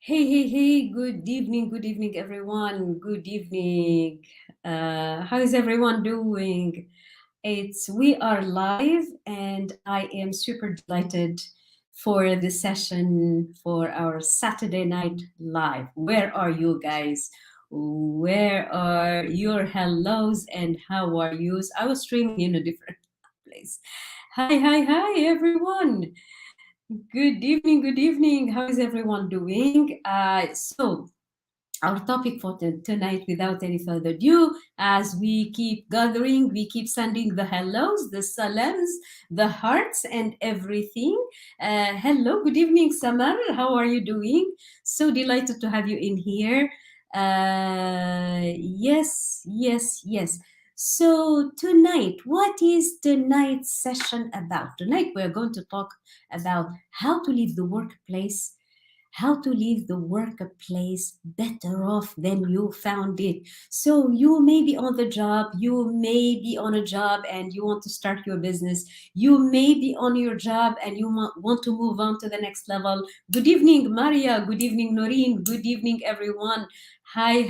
Hey, good evening, everyone. Good evening. How is everyone doing? We are live, and I am super delighted for the session for our Saturday night live. Where are you guys? Where are your hellos and how are yous? I was streaming in a different place. Hi, everyone. Good evening, good evening. How is everyone doing? Our topic for tonight, without any further ado, as we keep gathering, we keep sending the hellos, the salams, the hearts, and everything. Hello, good evening, Samar. How are you doing? So delighted to have you in here. Yes. So tonight, what is tonight's session about? Tonight, we're going to talk about how to leave the workplace, how to leave the workplace better off than you found it. So you may be on the job, you may be on a job and you want to start your business. You may be on your job and you want to move on to the next level. Good evening, Maria. Good evening, Noreen. Good evening, everyone. Hi.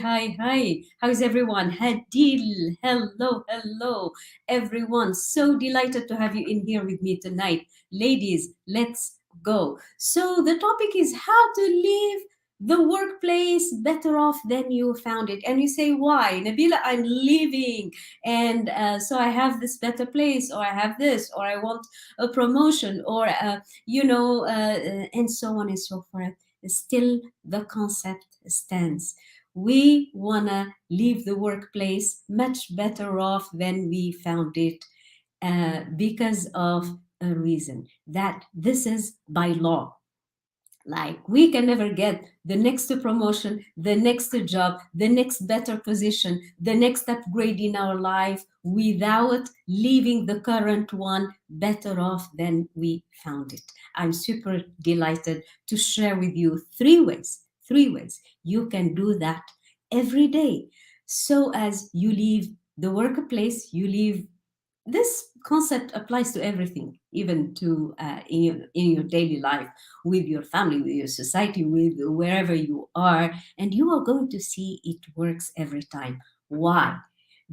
How is everyone? Hadil. Hello, everyone. So delighted to have you in here with me tonight. Ladies, let's go. So the topic is how to leave the workplace better off than you found it. And you say, why? Nabila, I'm leaving. And so I have this better place, or I have this, or I want a promotion, or, and so on and so forth. Still, the concept stands. We want to leave the workplace much better off than we found it because of a reason that this is by law. Like, we can never get the next promotion, the next job, the next better position, the next upgrade in our life without leaving the current one better off than we found it. I'm super delighted to share with you three ways you can do that every day. So as you leave the workplace, you leave, this concept applies to everything, even to in your daily life, with your family, with your society, with wherever you are, and you are going to see it works every time. Why?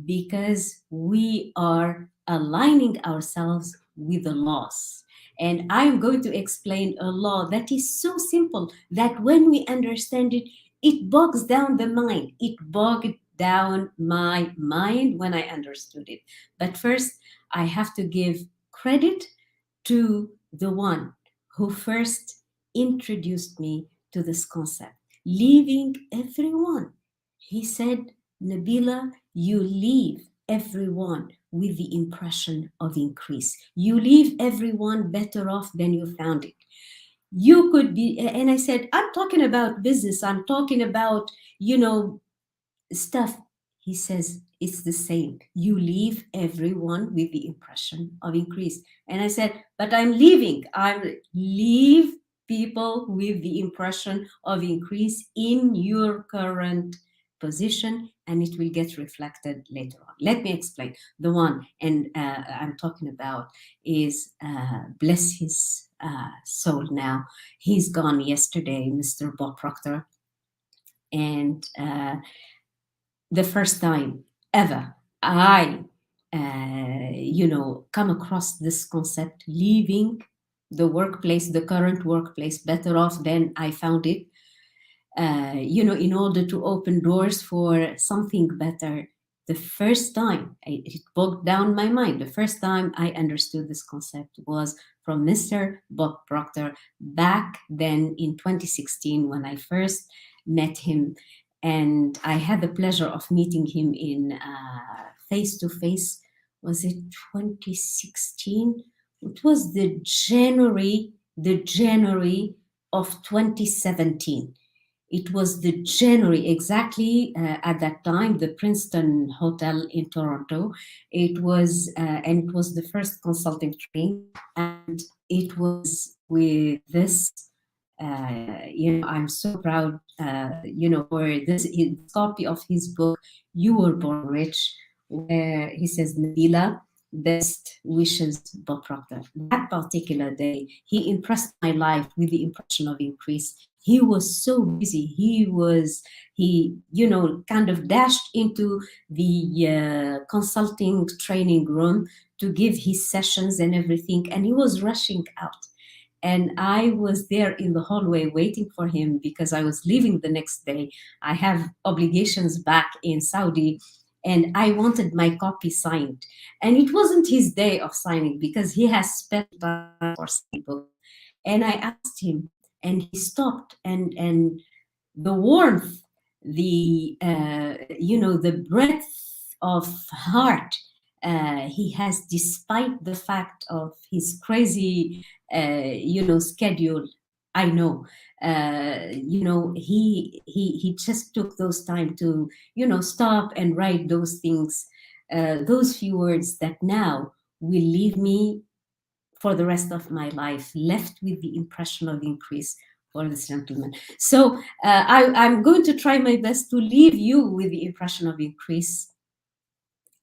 Because we are aligning ourselves with the laws. And I'm going to explain a law that is so simple that when we understand it, it bogs down the mind. It bogged down my mind when I understood it. But first, I have to give credit to the one who first introduced me to this concept, leaving everyone. He said, Nabila, you leave everyone with the impression of increase. You leave everyone better off than you found it. You could be, and I said, I'm talking about business, I'm talking about, stuff. He says it's the same. You leave everyone with the impression of increase. And I said, but I'm leaving. I leave people with the impression of increase in your current position, and it will get reflected later on. Let me explain. The one and I'm talking about is, bless his soul now. He's gone yesterday, Mr. Bob Proctor. And the first time ever I, come across this concept, leaving the workplace, the current workplace, better off than I found it, in order to open doors for something better. The first time it bogged down my mind, the first time I understood this concept was from Mr. Bob Proctor back then in 2016 when I first met him. And I had the pleasure of meeting him in face to face. Was it 2016? It was the January of 2017. It was the January, exactly at that time, the Princeton Hotel in Toronto. And it was the first consulting training, and it was with this. I'm so proud, for this copy of his book, You Were Born Rich, where he says, Nabila, Best wishes, Bob Proctor. That particular day, he impressed my life with the impression of increase. He was so busy. He kind of dashed into the consulting training room to give his sessions and everything, and he was rushing out. And I was there in the hallway waiting for him because I was leaving the next day. I have obligations back in Saudi, and I wanted my copy signed. And it wasn't his day of signing because he has special time for signing books. And I asked him, and he stopped, and the warmth, the breadth of heart he has, despite the fact of his crazy, schedule. I know, he just took those time to, stop and write those things, those few words that now will leave me for the rest of my life, left with the impression of increase for this gentleman. So I'm going to try my best to leave you with the impression of increase,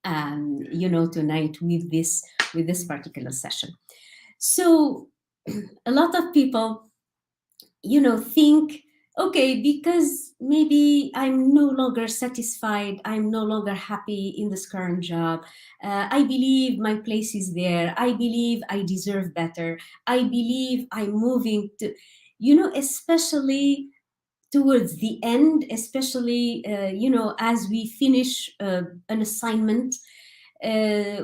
tonight with this particular session. So a lot of people, think, okay, because maybe I'm no longer satisfied, I'm no longer happy in this current job. I believe my place is there. I believe I deserve better. I believe I'm moving to, especially towards the end, especially, as we finish an assignment,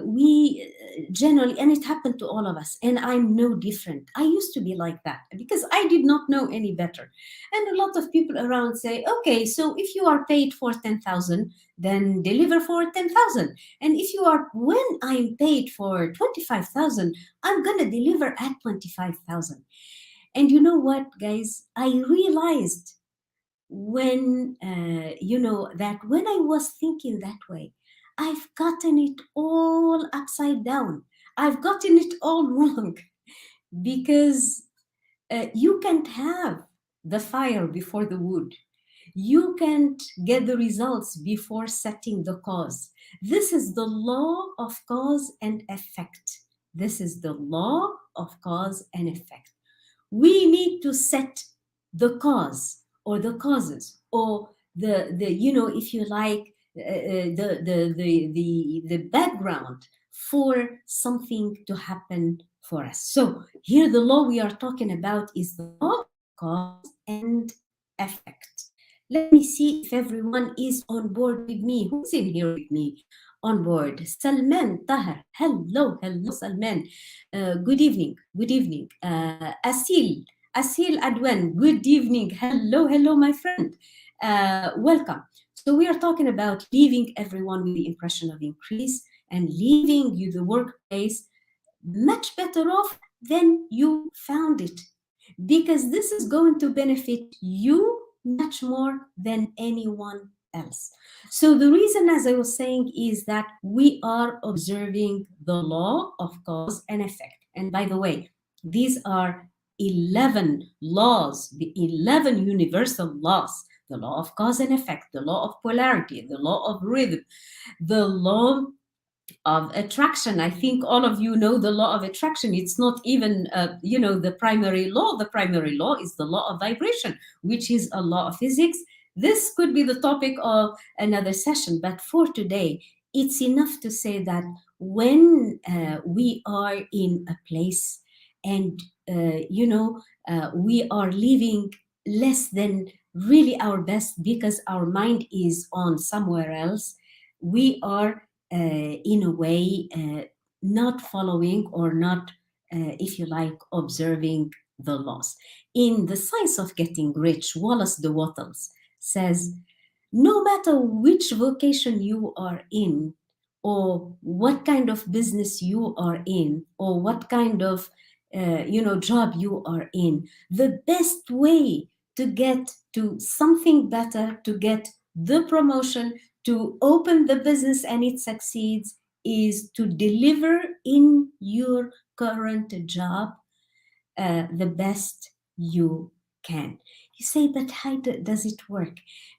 we generally, and it happened to all of us, and I'm no different. I used to be like that because I did not know any better. And a lot of people around say, okay, so if you are paid for 10,000, then deliver for 10,000. And if you are, when I'm paid for 25,000, I'm going to deliver at 25,000. And you know what, guys? I realized when, that when I was thinking that way, I've gotten it all upside down. I've gotten it all wrong because you can't have the fire before the wood. You can't get the results before setting the cause. This is the law of cause and effect. This is the law of cause and effect. We need to set the cause or the causes or if you like, the background for something to happen for us. So here the law we are talking about is the law of cause and effect. Let me see if everyone is on board with me. Who's in here with me on board? Salman Tahar. Hello, Salman. Good evening. Good evening. Asil Adwan. Good evening. Hello, my friend. Welcome. So we are talking about leaving everyone with the impression of increase and leaving you the workplace much better off than you found it, because this is going to benefit you much more than anyone else. So the reason, as I was saying, is that we are observing the law of cause and effect. And by the way, these are 11 laws, the 11 universal laws: the law of cause and effect, the law of polarity, the law of rhythm, the law of attraction. I think all of you know the law of attraction. It's not even, the primary law. The primary law is the law of vibration, which is a law of physics. This could be the topic of another session, but for today, it's enough to say that when we are in a place and, we are living less than really our best because our mind is on somewhere else, we are in a way, not following or not, if you like, observing the laws. In The Science of Getting Rich, Wallace de Wattles says, no matter which vocation you are in, or what kind of business you are in, or what kind of job you are in, the best way to get to something better, to get the promotion, to open the business and it succeeds, is to deliver in your current job the best you can. You say, but how does it work?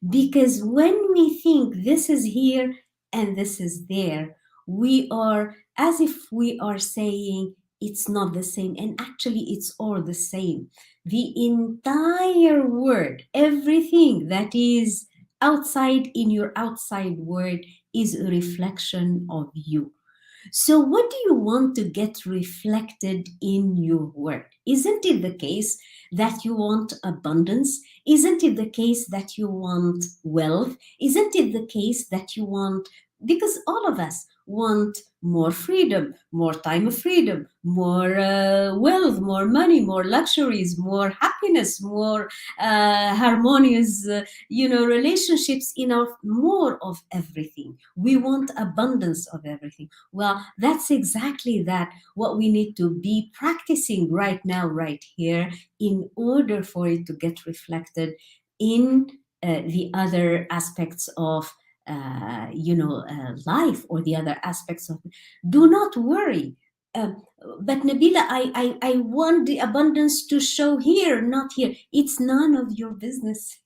Because when we think this is here and this is there, we are, as if we are saying it's not the same, and actually it's all the same. The entire word, everything that is outside in your outside world, is a reflection of you. So, what do you want to get reflected in your work? Isn't it the case that you want abundance? Isn't it the case that you want wealth? Isn't it the case that you want, because all of us want more freedom, more time of freedom, more wealth, more money, more luxuries, more happiness, more harmonious, relationships, in our more of everything. We want abundance of everything. Well, that's exactly that what we need to be practicing right now, right here, in order for it to get reflected in the other aspects of life, or the other aspects of. Do not worry. Um, but Nabila, I want the abundance to show here, not here. It's none of your business.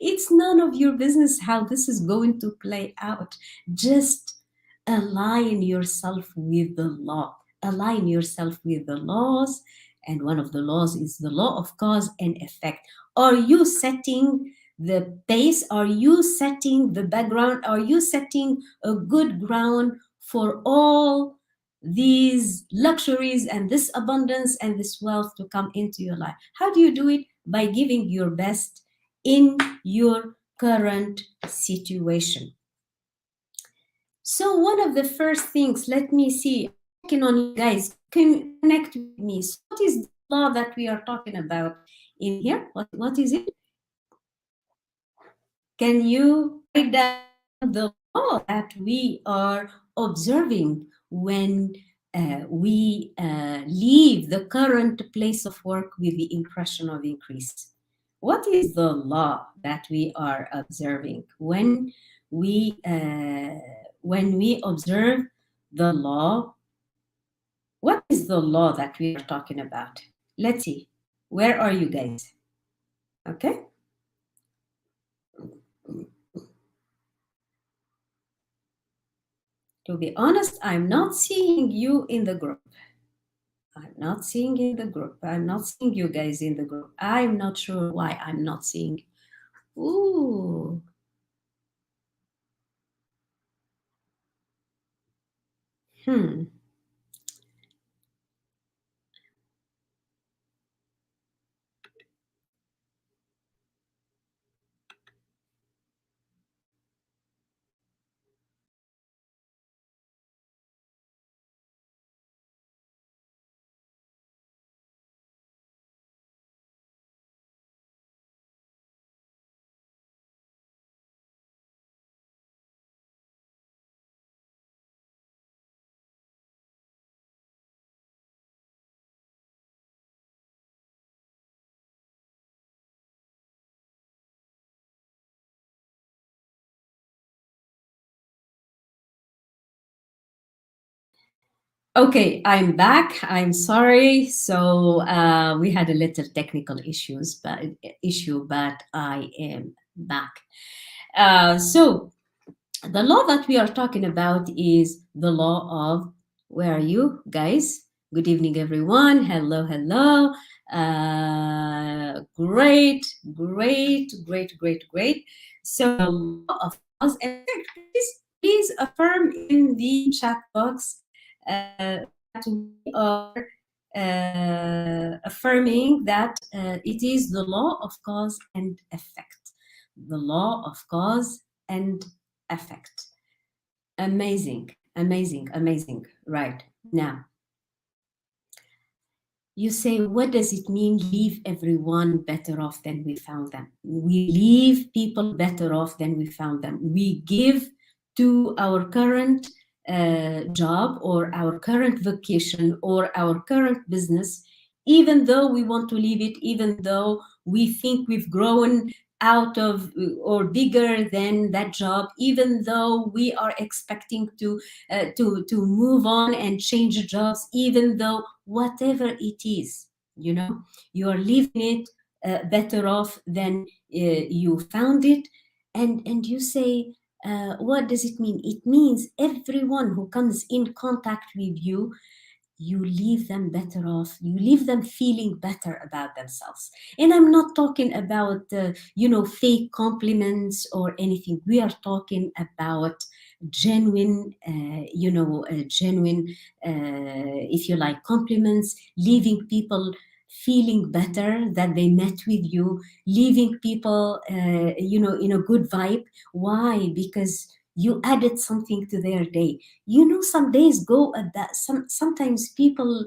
It's none of your business how this is going to play out. Just align yourself with the law. Align yourself with the laws. And one of the laws is the law of cause and effect. Are you setting the pace? Are you setting the background? Are you setting a good ground for all these luxuries and this abundance and this wealth to come into your life? How do you do it? By giving your best in your current situation. So, one of the first things, let me see, I'm checking on you guys, connect with me. So, what is the law that we are talking about in here? What is it? Can you write down the law that we are observing when we leave the current place of work with the impression of increase? What is the law that we are observing we uh, when we observe the law? What is the law that we are talking about? Let's see. Where are you guys? Okay. To be honest, I'm not seeing you in the group. I'm not seeing in the group. I'm not seeing you guys in the group. I'm not sure why I'm not seeing. Ooh. Hmm. Okay, I'm back. I'm sorry. So we had a little technical issue, but I am back. So the law that we are talking about is the law of, where are you guys? Good evening, everyone. Hello, hello. Great, great, great, great, great. So the law of cause and effect. Please affirm in the chat box that we are affirming that it is the law of cause and effect. The law of cause and effect. Amazing, amazing, amazing. Right. Now, you say, what does it mean, leave everyone better off than we found them? We leave people better off than we found them. We give to our current job, or our current vocation, or our current business, even though we want to leave it, even though we think we've grown out of or bigger than that job, even though we are expecting to move on and change jobs, even though whatever it is, you are leaving it better off than you found it. And you say, What does it mean? It means everyone who comes in contact with you leave them better off, you leave them feeling better about themselves. And I'm not talking about fake compliments or anything. We are talking about genuine genuine if you like, compliments, leaving people feeling better that they met with you, leaving people in a good vibe. Why? Because you added something to their day. Some days go at that. Sometimes people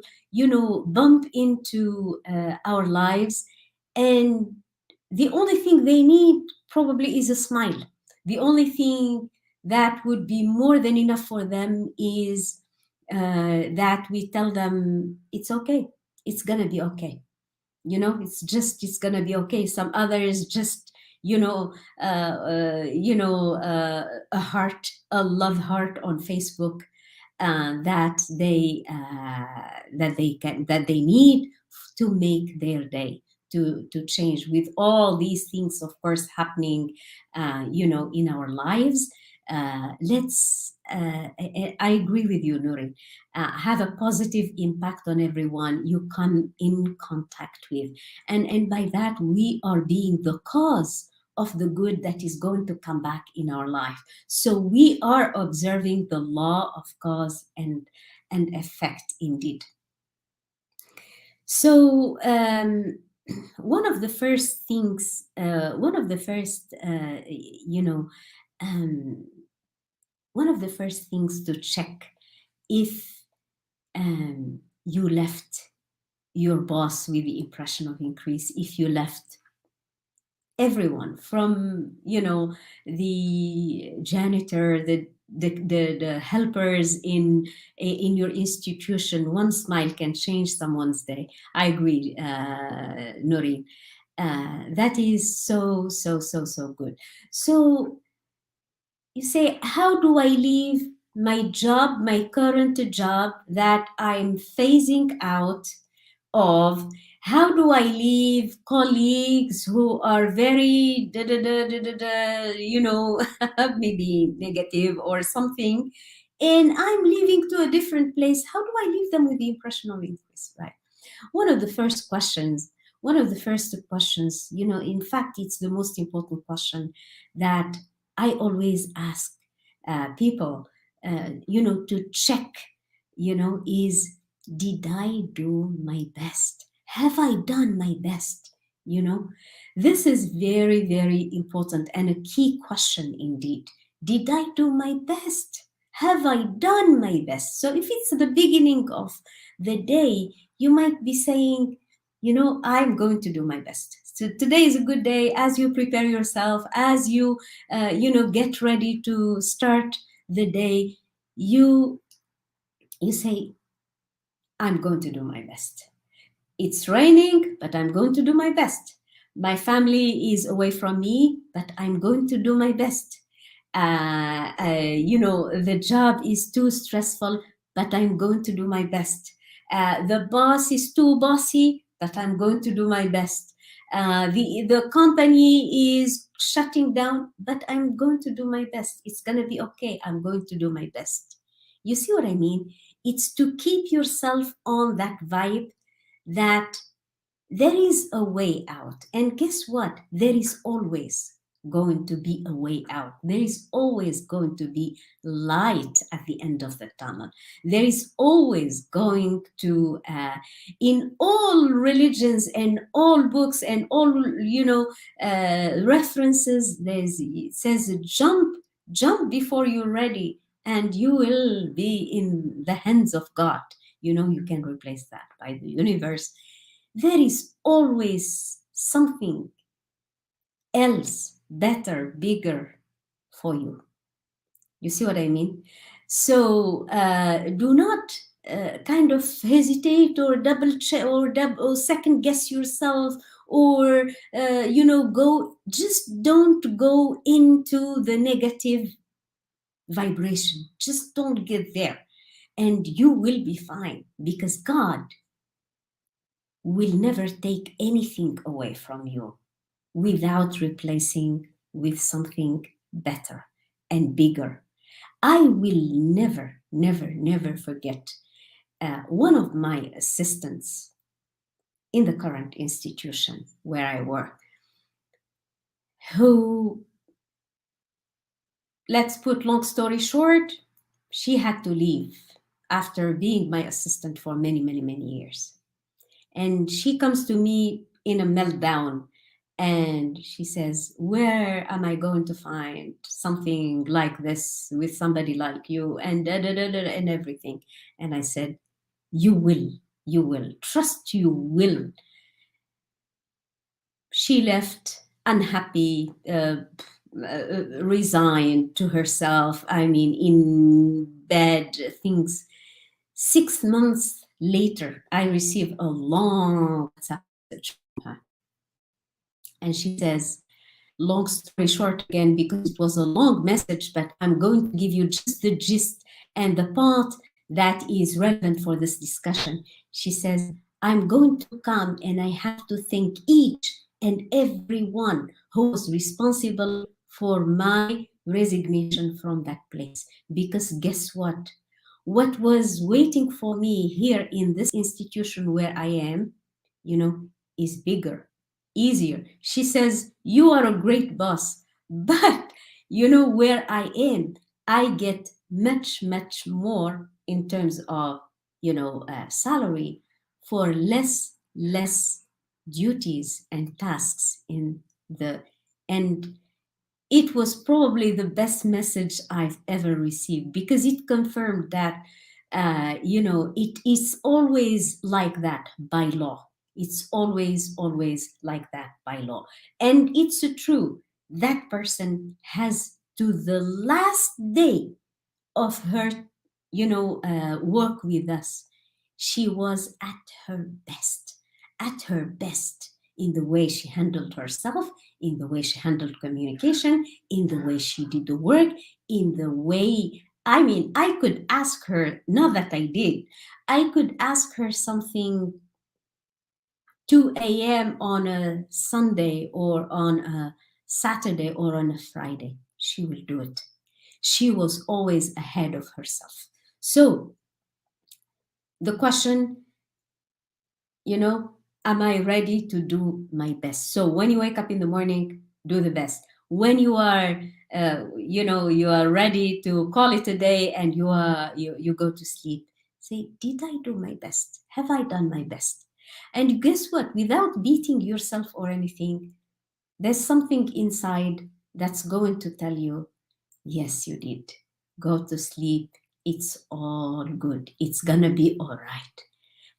bump into our lives, and the only thing they need probably is a smile. The only thing that would be more than enough for them is that we tell them it's okay, it's gonna be okay. It's gonna be okay. Some others just a heart, a love heart on Facebook, that they need to make their day, to change. With all these things, of course, happening in our lives, let's I agree with you, Nuri. Have a positive impact on everyone you come in contact with, and by that we are being the cause of the good that is going to come back in our life. So we are observing the law of cause and effect indeed. So one of the first things, one of the first, um, one of the first things to check if you left your boss with the impression of increase, if you left everyone from the janitor, the helpers in your institution. One smile can change someone's day. I agree, Noreen. That is so so so so good. So you say, how do I leave my job, my current job that I'm phasing out of? How do I leave colleagues who are very maybe negative or something, and I'm leaving to a different place? How do I leave them with the impression of increase, right? one of the first questions One of the first questions, in fact, it's the most important question that I always ask people, to check, is, did I do my best? Have I done my best? you know this is very, very important and a key question indeed. Did I do my best? Have I done my best? So if it's the beginning of the day, you might be saying, I'm going to do my best. So today is a good day. As you prepare yourself, as you get ready to start the day, you say, I'm going to do my best. It's raining, but I'm going to do my best. My family is away from me, but I'm going to do my best. The job is too stressful, but I'm going to do my best. The boss is too bossy, but I'm going to do my best. The company is shutting down, but I'm going to do my best. It's going to be okay. I'm going to do my best. You see what I mean? It's to keep yourself on that vibe that there is a way out. And guess what? There is always going to be a way out. There is always going to be light at the end of the tunnel. There is always going to, in all religions and all books and all, references, it says, jump before you're ready, and you will be in the hands of God. You can replace that by the universe. There is always something else, better, bigger for you. You see what I mean? So do not kind of hesitate or double check or second guess yourself, or go. Just don't go into the negative vibration. Just don't get there, and you will be fine, because God will never take anything away from you without replacing with something better. and bigger. I will never forget one of my assistants in the current institution where I work, who, let's put long story short, she had to leave after being my assistant for many years. And she comes to me in a meltdown and she says, where am I going to find something like this with somebody like you, and and everything. And I said, you will, you will, trust you will. She left unhappy, resigned to herself, I mean, in bad things. 6 months later, I received a long WhatsApp message from her. And she says, long story short again, because it was a long message, but I'm going to give you just the gist and the part that is relevant for this discussion. She says, I'm going to come and I have to thank each and everyone who was responsible for my resignation from that place. Because guess what? What was waiting for me here in this institution where I am, you know, is bigger, easier. She says, you are a great boss, but where I am, I get much more in terms of, salary for less duties and tasks in the and it was probably the best message I've ever received, because it confirmed that, it is always like that by law. It's always like that by law. And it's true. That person has to the last day of her, work with us, she was at her best in the way she handled herself, in the way she handled communication, in the way she did the work, in the way, I mean, I could ask her, not that I did, I could ask her something 2 a.m. on a Sunday or on a Saturday or on a Friday. She will do it. She was always ahead of herself. So the question, am I ready to do my best? So when you wake up in the morning, do the best. When you are, you are ready to call it a day and you go to sleep, say, did I do my best? Have I done my best? And guess what? Without beating yourself or anything, there's something inside that's going to tell you, yes, you did. Go to sleep. It's all good. It's gonna be all right.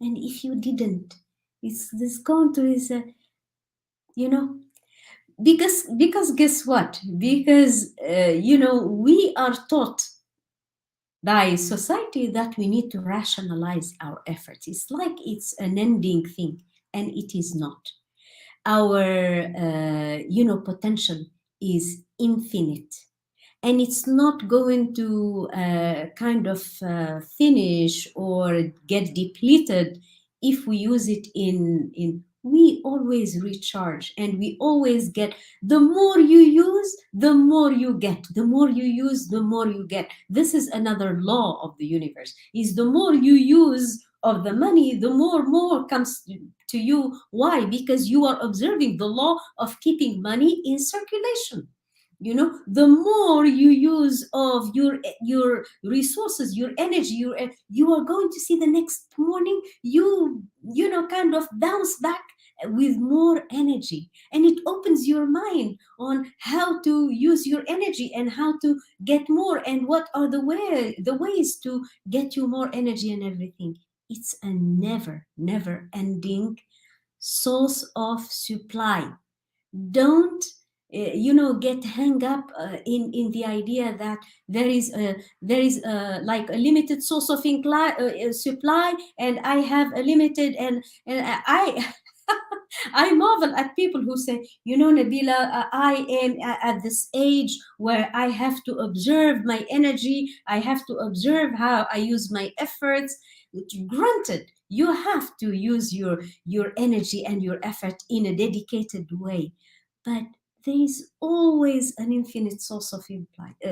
And if you didn't, it's this going to is a, you know, because guess what? Because we are taught by society that we need to rationalize our efforts. It's like it's an ending thing, and it is not. Our potential is infinite, and it's not going to kind of finish or get depleted if we use it in we always recharge, and we always get. The more you use, the more you get. The more you use, the more you get. This is another law of the universe, is the more you use of the money, the more comes to you. Why? Because you are observing the law of keeping money in circulation. The more you use of your resources, your energy, you are going to see the next morning, kind of bounce back with more energy, and it opens your mind on how to use your energy and how to get more, and what are the ways to get you more energy and everything. It's a never ending source of supply. Don't get hung up in the idea that there is like a limited source of supply, and I have a limited, and I I marvel at people who say, Nabila, I am at this age where I have to observe my energy, I have to observe how I use my efforts. Granted, you have to use your energy and your effort in a dedicated way, but there is always an infinite source of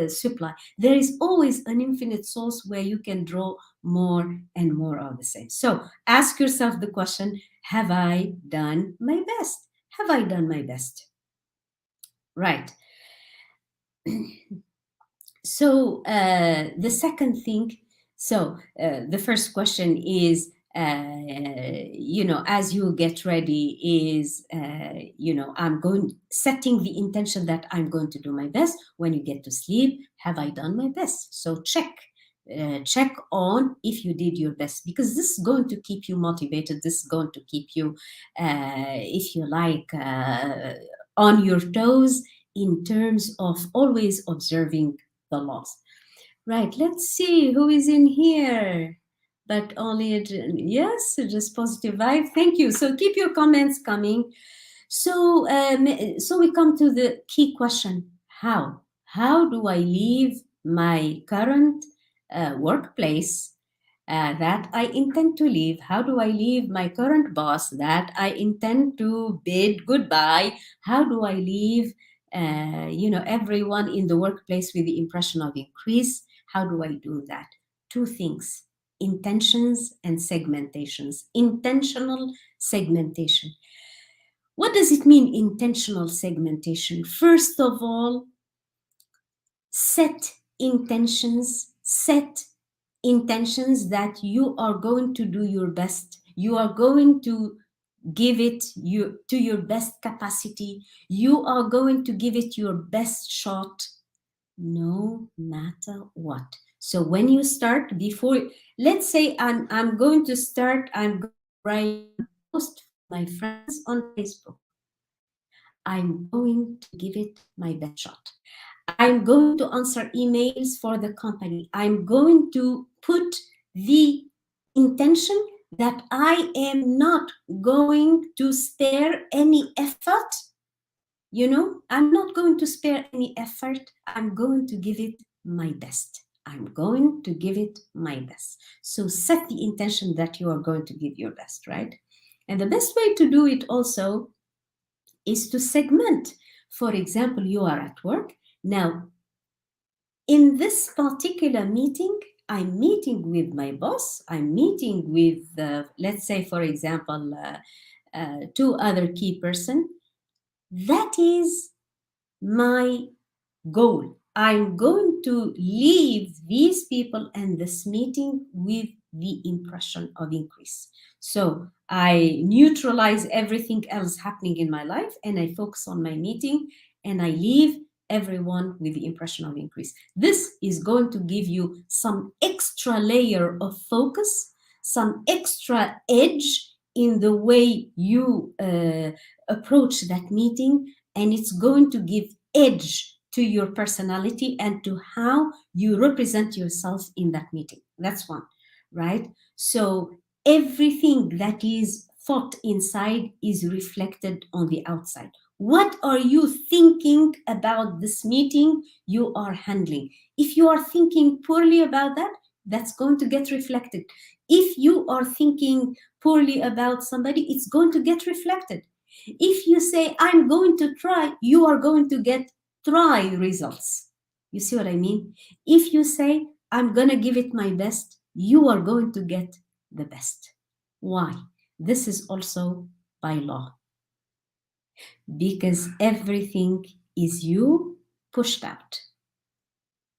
supply. There is always an infinite source where you can draw more and more of the same. So ask yourself the question, have I done my best? Have I done my best? Right. So the second thing, the first question is, as you get ready, is, I'm going, setting the intention that I'm going to do my best. When you get to sleep, have I done my best? So check on if you did your best, because this is going to keep you motivated. This is going to keep you, if you like, on your toes in terms of always observing the laws. Right, let's see who is in here. But only, yes, just positive vibe. Thank you. So keep your comments coming. So we come to the key question: how? How do I leave my current workplace that I intend to leave? How do I leave my current boss that I intend to bid goodbye? How do I leave, everyone in the workplace with the impression of increase? How do I do that? Two things: intentions and segmentations. Intentional segmentation. What does it mean, intentional segmentation? First of all, set intentions that you are going to do your best. You are going to give it to your best capacity. You are going to give it your best shot, no matter what. So when you start, before, let's say I'm going to start, I'm going to write a post for my friends on Facebook. I'm going to give it my best shot. I'm going to answer emails for the company. I'm going to put the intention that I am not going to spare any effort. I'm not going to spare any effort. I'm going to give it my best. I'm going to give it my best. So set the intention that you are going to give your best, right? And the best way to do it also is to segment. For example, you are at work. Now, in this particular meeting, I'm meeting with my boss. I'm meeting with, let's say, for example, two other key person. That is my goal. I'm going to leave these people and this meeting with the impression of increase. So I neutralize everything else happening in my life and I focus on my meeting and I leave everyone with the impression of increase. This is going to give you some extra layer of focus, some extra edge in the way you approach that meeting, and it's going to give edge to your personality and to how you represent yourself in that meeting. That's one, right? So everything that is thought inside is reflected on the outside. What are you thinking about this meeting you are handling? If you are thinking poorly about that, that's going to get reflected. If you are thinking poorly about somebody, it's going to get reflected. If you say, I'm going to try, you are going to get try results. You see what I mean? If you say, I'm going to give it my best, you are going to get the best. Why? This is also by law. Because everything is you pushed out.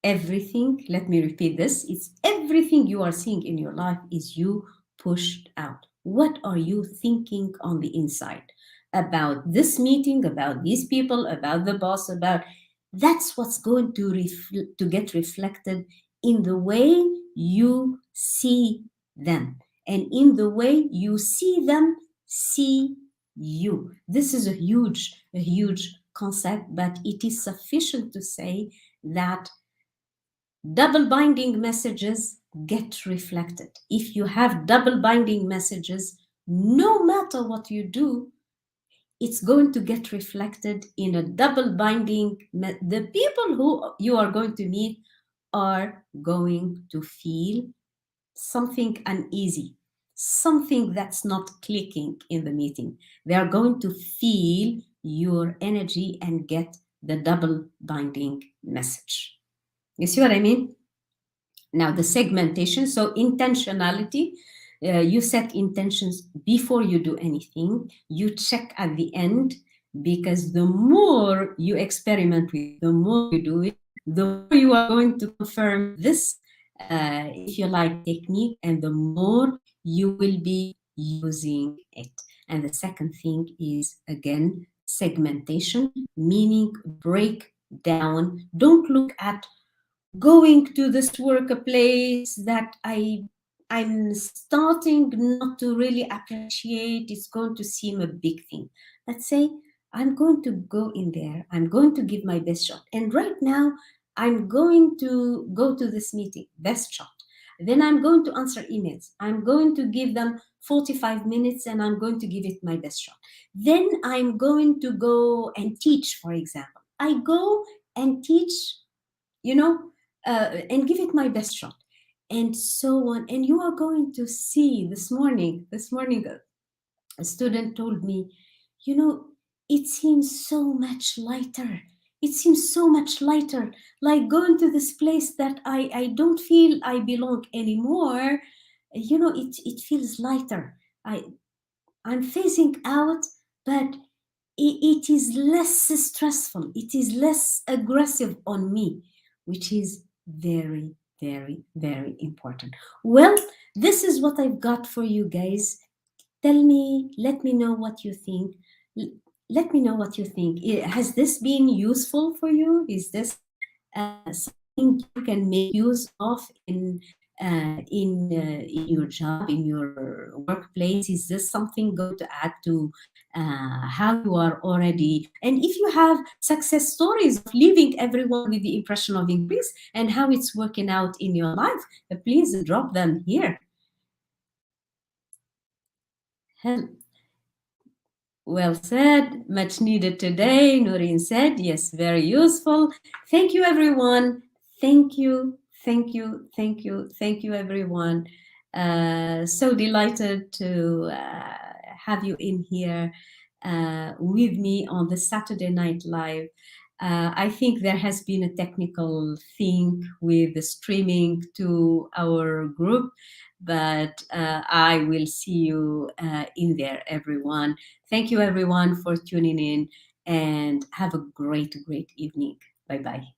Everything, let me repeat this, it's everything you are seeing in your life is you pushed out. What are you thinking on the inside about this meeting, about these people, about the boss, about that's what's going to get reflected in the way you see them, and in the way you see them see you. This is a huge concept, but it is sufficient to say that double binding messages get reflected. If you have double binding messages, no matter what you do, it's going to get reflected in a double binding. The people who you are going to meet are going to feel something uneasy, something that's not clicking in the meeting. They are going to feel your energy and get the double binding message. You see what I mean? Now, the segmentation, so intentionality, you set intentions before you do anything, you check at the end, because the more you experiment with it, the more you do it, the more you are going to confirm this, if you like, technique, and the more you will be using it. And the second thing is, again, segmentation, meaning break down. Don't look at going to this workplace that I'm starting not to really appreciate. It's going to seem a big thing. Let's say I'm going to go in there, I'm going to give my best shot, and right now I'm going to go to this meeting, best shot. Then I'm going to answer emails, I'm going to give them 45 minutes, and I'm going to give it my best shot. Then I'm going to go and teach, for example. I go and teach, you know, and give it my best shot, and so on. And you are going to see, this morning, a student told me, you know, it seems so much lighter. It seems so much lighter, like going to this place that I don't feel I belong anymore. It feels lighter. I'm phasing out, but it is less stressful, it is less aggressive on me, which is very, very, very important. Well, this is what I've got for you guys. Tell me, let me know what you think. L- Let me know what you think. Has this been useful for you? Is this something you can make use of in your job, in your workplace? Is this something going to add to how you are already? And if you have success stories of leaving everyone with the impression of increase and how it's working out in your life, please drop them here. Hel- Well said, much needed today. Noreen said, yes, very useful. Thank you, everyone. Thank you, thank you, thank you, thank you, everyone. So delighted to have you in here with me on the Saturday Night Live. I think there has been a technical thing with the streaming to our group, but I will see you in there, everyone. Thank you, everyone, for tuning in, and have a great, great evening. Bye bye.